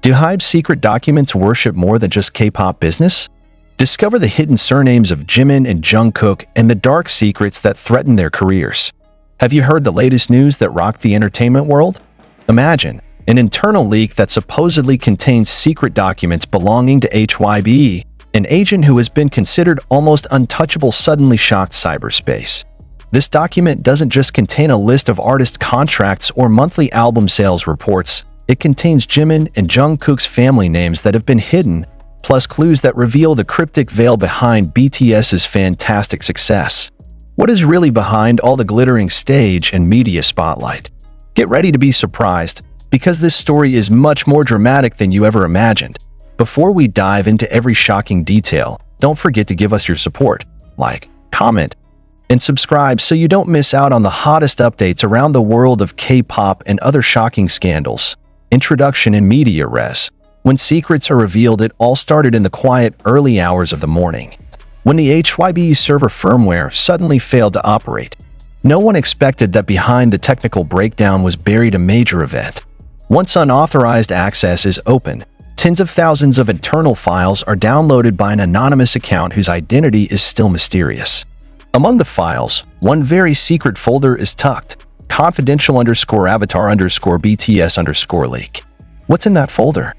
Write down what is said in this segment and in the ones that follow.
Do HYBE secret documents worship more than just K-pop business? Discover the hidden surnames of Jimin and Jungkook and the dark secrets that threaten their careers. Have you heard the latest news that rocked the entertainment world? Imagine an internal leak that supposedly contains secret documents belonging to HYBE, an agent who has been considered almost untouchable suddenly shocked cyberspace. This document doesn't just contain a list of artist contracts or monthly album sales reports. It contains Jimin and Jungkook's family names that have been hidden, plus clues that reveal the cryptic veil behind BTS's fantastic success. What is really behind all the glittering stage and media spotlight? Get ready to be surprised, because this story is much more dramatic than you ever imagined. Before we dive into every shocking detail, don't forget to give us your support, like, comment, and subscribe so you don't miss out on the hottest updates around the world of K-pop and other shocking scandals. Introduction and media res. When secrets are revealed, it all started in the quiet, early hours of the morning, when the HYBE server firmware suddenly failed to operate. No one expected that behind the technical breakdown was buried a major event. Once unauthorized access is open, tens of thousands of internal files are downloaded by an anonymous account whose identity is still mysterious. Among the files, one very secret folder is tucked: confidential_avatar_BTS_leak. What's in that folder?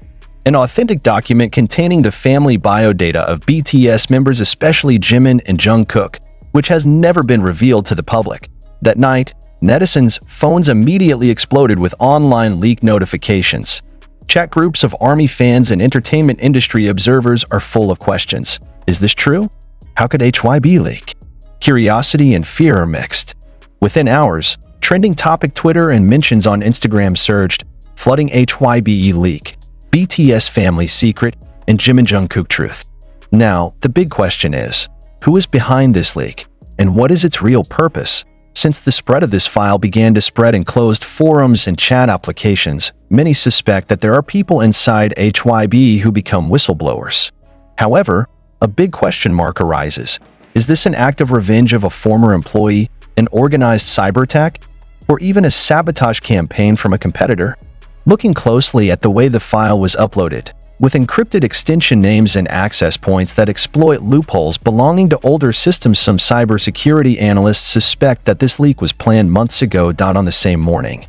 An authentic document containing the family biodata of BTS members, especially Jimin and Jungkook, which has never been revealed to the public. That night, netizens' phones immediately exploded with online leak notifications. Chat groups of ARMY fans and entertainment industry observers are full of questions. Is this true? How could HYBE leak? Curiosity and fear are mixed. Within hours, trending topic Twitter and mentions on Instagram surged, flooding HYBE leak, BTS family secret, and Jimin Jungkook truth. Now, the big question is, who is behind this leak, and what is its real purpose? Since the spread of this file began to spread in closed forums and chat applications, many suspect that there are people inside HYBE who become whistleblowers. However, a big question mark arises. Is this an act of revenge of a former employee, an organized cyber attack, or even a sabotage campaign from a competitor? Looking closely at the way the file was uploaded, with encrypted extension names and access points that exploit loopholes belonging to older systems, some cybersecurity analysts suspect that this leak was planned months ago. On the same morning,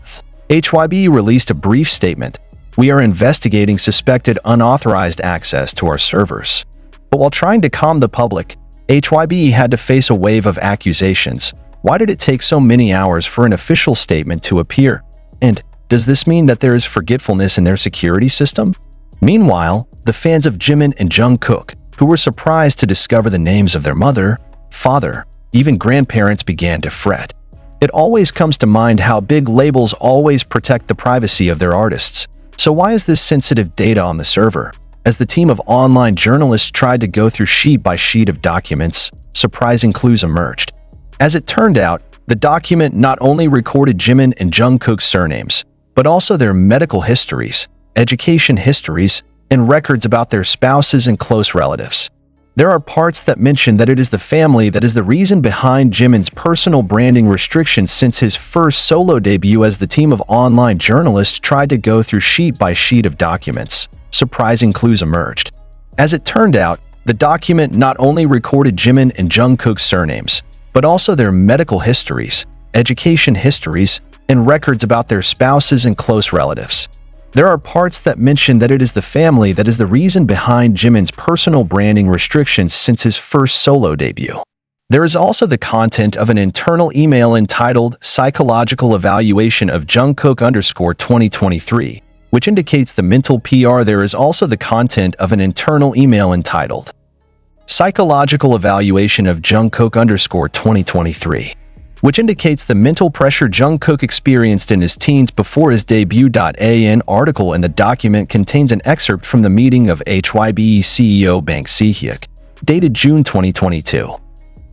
HYBE released a brief statement: "We are investigating suspected unauthorized access to our servers." But while trying to calm the public, HYBE had to face a wave of accusations. Why did it take so many hours for an official statement to appear? And does this mean that there is forgetfulness in their security system? Meanwhile, the fans of Jimin and Jungkook, who were surprised to discover the names of their mother, father, even grandparents, began to fret. It always comes to mind how big labels always protect the privacy of their artists. So why is this sensitive data on the server? As the team of online journalists tried to go through sheet by sheet of documents, surprising clues emerged. As it turned out, the document not only recorded Jimin and Jungkook's surnames, but also their medical histories, education histories, and records about their spouses and close relatives. There are parts that mention that it is the family that is the reason behind Jimin's personal branding restrictions since his first solo debut. As the team of online journalists tried to go through sheet by sheet of documents, surprising clues emerged. As it turned out, the document not only recorded Jimin and Jungkook's surnames, but also their medical histories, education histories, and records about their spouses and close relatives. There are parts that mention that it is the family that is the reason behind Jimin's personal branding restrictions since his first solo debut. There is also the content of an internal email entitled Psychological Evaluation of Jungkook_2023, which indicates the mental PR. There is also the content of an internal email entitled Psychological Evaluation of Jungkook_2023, which indicates the mental pressure Jungkook experienced in his teens before his debut. An article in the document contains an excerpt from the meeting of HYBE CEO Bang Si-hyuk, dated June 2022.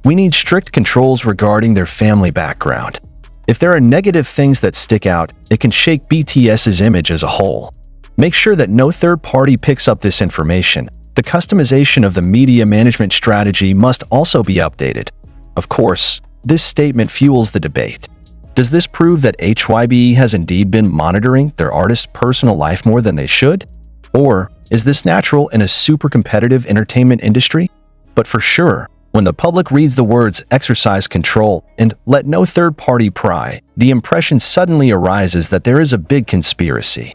"We need strict controls regarding their family background. If there are negative things that stick out, it can shake BTS's image as a whole. Make sure that no third party picks up this information. The customization of the media management strategy must also be updated." Of course, this statement fuels the debate. Does this prove that HYBE has indeed been monitoring their artist's personal life more than they should? Or is this natural in a super competitive entertainment industry? But for sure, when the public reads the words exercise control and let no third party pry, the impression suddenly arises that there is a big conspiracy.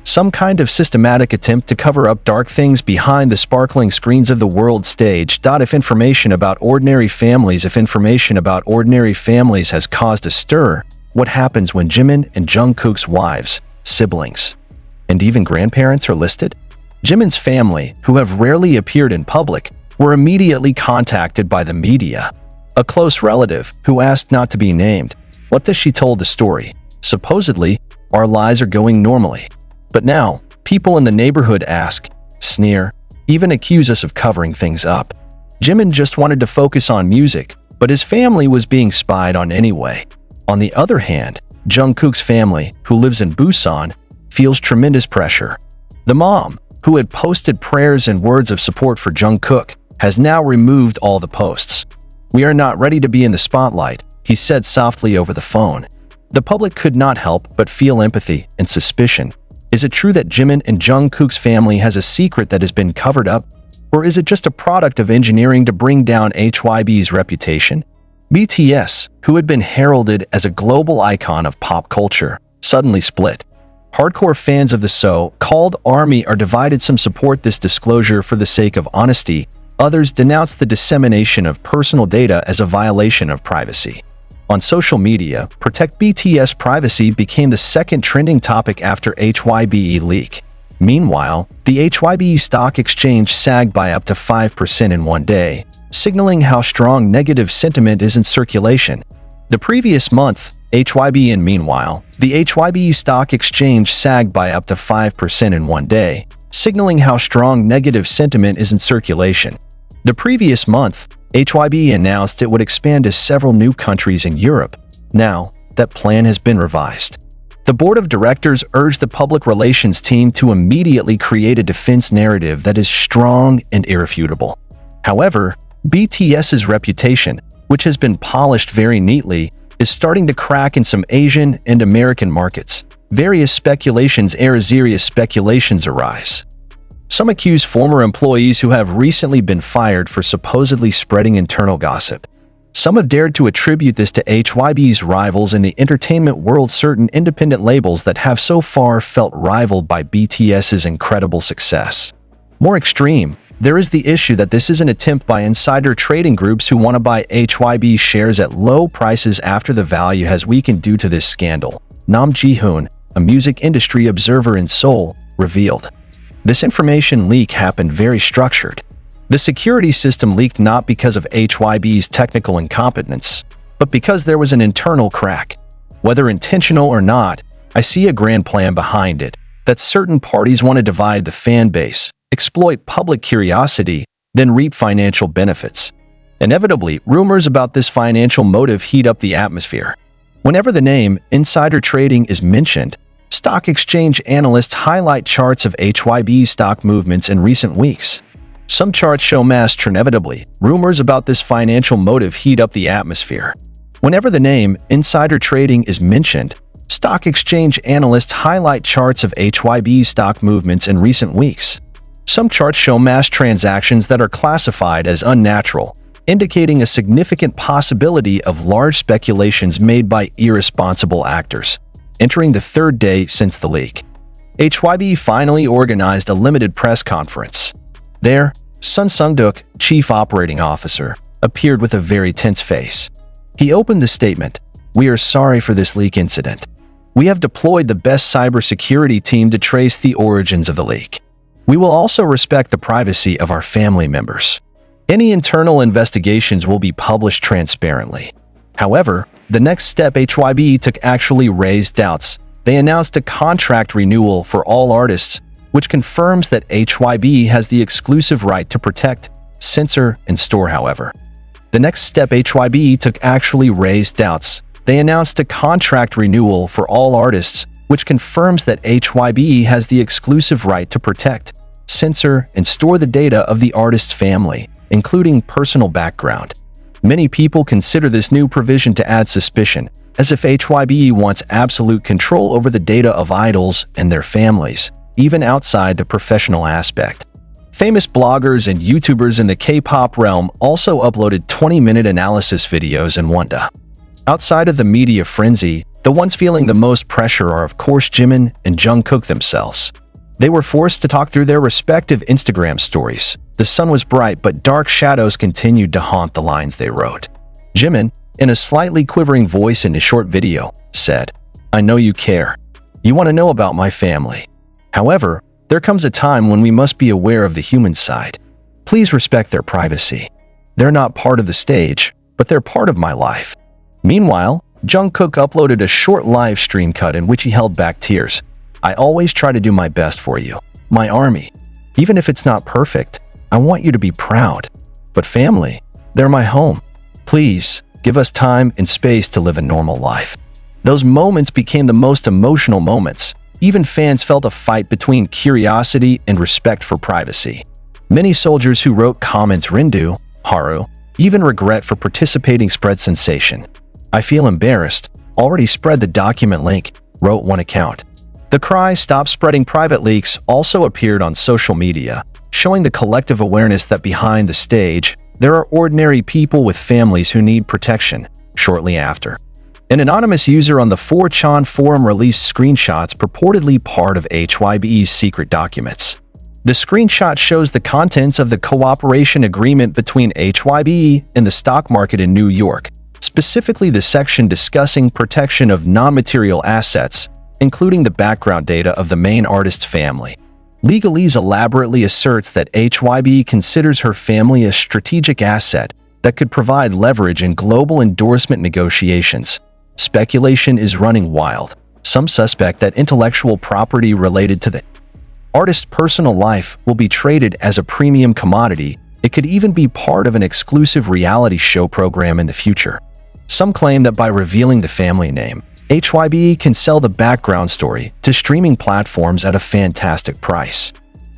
Some kind of systematic attempt to cover up dark things behind the sparkling screens of the world stage. If information about ordinary families has caused a stir, what happens when Jimin and Jungkook's wives, siblings, and even grandparents are listed? Jimin's family, who have rarely appeared in public, were immediately contacted by the media. A close relative, who asked not to be named, she told the story. Supposedly, our lives are going normally. But now, people in the neighborhood ask, sneer, even accuse us of covering things up. Jimin just wanted to focus on music, but his family was being spied on anyway. On the other hand, Jungkook's family, who lives in Busan, feels tremendous pressure. The mom, who had posted prayers and words of support for Jungkook, has now removed all the posts. "We are not ready to be in the spotlight," he said softly over the phone. The public could not help but feel empathy and suspicion. Is it true that Jimin and Jungkook's family has a secret that has been covered up? Or is it just a product of engineering to bring down HYBE's reputation? BTS, who had been heralded as a global icon of pop culture, suddenly split. Hardcore fans of the so-called army are divided. Some support this disclosure for the sake of honesty. Others denounce the dissemination of personal data as a violation of privacy. On social media, Protect BTS Privacy became the second trending topic after HYBE leak. Meanwhile, the HYBE stock exchange sagged by up to 5% in one day, signaling how strong negative sentiment is in circulation. The previous month, the HYBE stock exchange sagged by up to 5% in one day, signaling how strong negative sentiment is in circulation. The previous month, HYBE announced it would expand to several new countries in Europe. Now, that plan has been revised. The board of directors urged the public relations team to immediately create a defense narrative that is strong and irrefutable. However, BTS's reputation, which has been polished very neatly, is starting to crack in some Asian and American markets. Various speculations arise. Some accuse former employees who have recently been fired for supposedly spreading internal gossip. Some have dared to attribute this to HYBE's rivals in the entertainment world, certain independent labels that have so far felt rivaled by BTS's incredible success. More extreme, there is the issue that this is an attempt by insider trading groups who want to buy HYBE shares at low prices after the value has weakened due to this scandal. Nam Ji-hoon, a music industry observer in Seoul, revealed. This information leak happened very structured. The security system leaked not because of HYBE's technical incompetence, but because there was an internal crack. Whether intentional or not, I see a grand plan behind it, that certain parties want to divide the fan base, exploit public curiosity, then reap financial benefits. Inevitably, rumors about this financial motive heat up the atmosphere. Whenever the name insider trading is mentioned, stock exchange analysts highlight charts of HYBE stock movements in recent weeks. Some charts show inevitably, rumors about this financial motive heat up the atmosphere. Whenever the name insider trading is mentioned, stock exchange analysts highlight charts of HYBE stock movements in recent weeks. Some charts show mass transactions that are classified as unnatural, indicating a significant possibility of large speculations made by irresponsible actors. Entering the third day since the leak, HYBE finally organized a limited press conference. There, Sun Sung-duk, chief operating officer, appeared with a very tense face. He opened the statement, "We are sorry for this leak incident. We have deployed the best cybersecurity team to trace the origins of the leak. We will also respect the privacy of our family members. Any internal investigations will be published transparently." However, the next step HYBE took actually raised doubts. They announced a contract renewal for all artists, which confirms that HYBE has the exclusive right to protect, censor, and store. However, the next step HYBE took actually raised doubts. They announced a contract renewal for all artists, which confirms that HYBE has the exclusive right to protect, censor, and store the data of the artist's family, including personal background. Many people consider this new provision to add suspicion, as if HYBE wants absolute control over the data of idols and their families. even outside the professional aspect. Famous bloggers and YouTubers in the K-pop realm also uploaded 20-minute analysis videos in Wanda. Outside of the media frenzy, the ones feeling the most pressure are of course Jimin and Jungkook themselves. They were forced to talk through their respective Instagram stories. The sun was bright, but dark shadows continued to haunt the lines they wrote. Jimin, in a slightly quivering voice in a short video, said, "I know you care. You want to know about my family. However, there comes a time when we must be aware of the human side. Please respect their privacy. They're not part of the stage, but they're part of my life." Meanwhile, Jungkook uploaded a short live stream cut in which he held back tears. "I always try to do my best for you, my army. Even if it's not perfect, I want you to be proud. But family, they're my home. Please, give us time and space to live a normal life." Those moments became the most emotional moments. Even fans felt a fight between curiosity and respect for privacy. Many soldiers who wrote comments Rindu, Haru, even regret for participating spread sensation. "I feel embarrassed, already spread the document link," wrote one account. The cry "Stop spreading private leaks" also appeared on social media, showing the collective awareness that behind the stage, there are ordinary people with families who need protection. Shortly after, an anonymous user on the 4chan forum released screenshots purportedly part of HYBE's secret documents. The screenshot shows the contents of the cooperation agreement between HYBE and the stock market in New York, specifically the section discussing protection of non-material assets, including the background data of the main artist's family. Legalese elaborately asserts that HYBE considers her family a strategic asset that could provide leverage in global endorsement negotiations. Speculation is running wild. Some suspect that intellectual property related to the artist's personal life will be traded as a premium commodity. It could even be part of an exclusive reality show program in the future. Some claim that by revealing the family name, HYBE can sell the background story to streaming platforms at a fantastic price.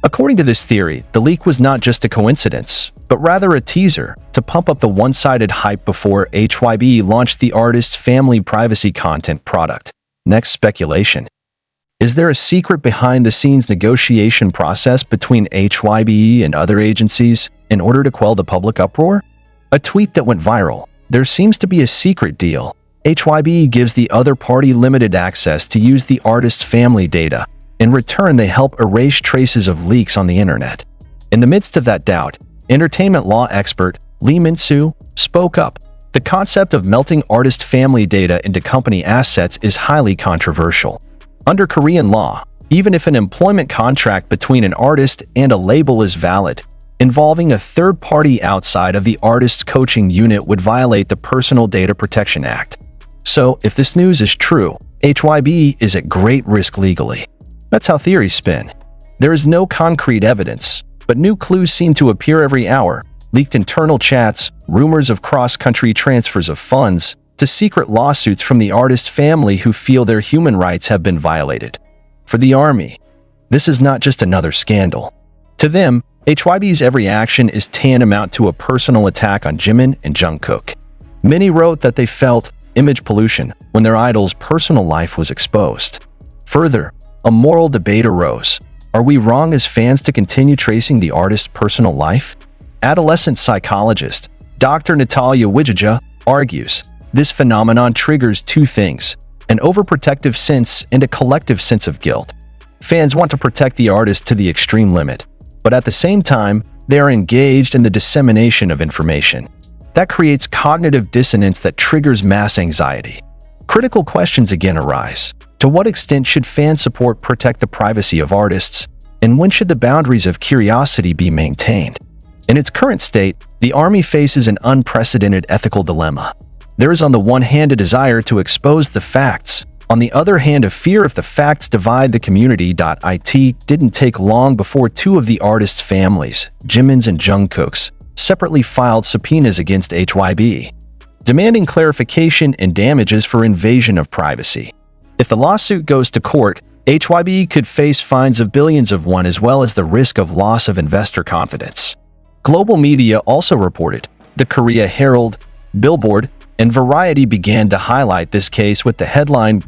According to this theory, the leak was not just a coincidence, but rather a teaser to pump up the one-sided hype before HYBE launched the artist's family privacy content product. Next speculation. Is there a secret behind-the-scenes negotiation process between HYBE and other agencies in order to quell the public uproar? A tweet that went viral. There seems to be a secret deal. HYBE gives the other party limited access to use the artist's family data. In return, they help erase traces of leaks on the internet. In the midst of that doubt, entertainment law expert Lee Min-soo spoke up. The concept of melting artist family data into company assets is highly controversial. Under Korean law, even if an employment contract between an artist and a label is valid, involving a third party outside of the artist's coaching unit would violate the Personal Data Protection Act. So, if this news is true, HYBE is at great risk legally. That's how theories spin. There is no concrete evidence, but new clues seem to appear every hour. Leaked internal chats, rumors of cross-country transfers of funds, to secret lawsuits from the artist's family who feel their human rights have been violated. For the army, this is not just another scandal. To them, HYBE's every action is tantamount to a personal attack on Jimin and Jungkook. Many wrote that they felt image pollution when their idol's personal life was exposed. Further, a moral debate arose. Are we wrong as fans to continue tracing the artist's personal life? Adolescent psychologist Dr. Natalia Wijija argues, this phenomenon triggers two things, an overprotective sense and a collective sense of guilt. Fans want to protect the artist to the extreme limit, but at the same time, they are engaged in the dissemination of information. That creates cognitive dissonance that triggers mass anxiety. Critical questions again arise. To what extent should fan support protect the privacy of artists, and when should the boundaries of curiosity be maintained? In its current state, the army faces an unprecedented ethical dilemma. There is on the one hand a desire to expose the facts, on the other hand a fear if the facts divide the community. It didn't take long before two of the artists' families, Jimin's and Jungkook's, separately filed subpoenas against HYBE, demanding clarification and damages for invasion of privacy. If the lawsuit goes to court, HYBE could face fines of billions of won as well as the risk of loss of investor confidence. Global media also reported. The Korea Herald, Billboard, and Variety began to highlight this case with the headline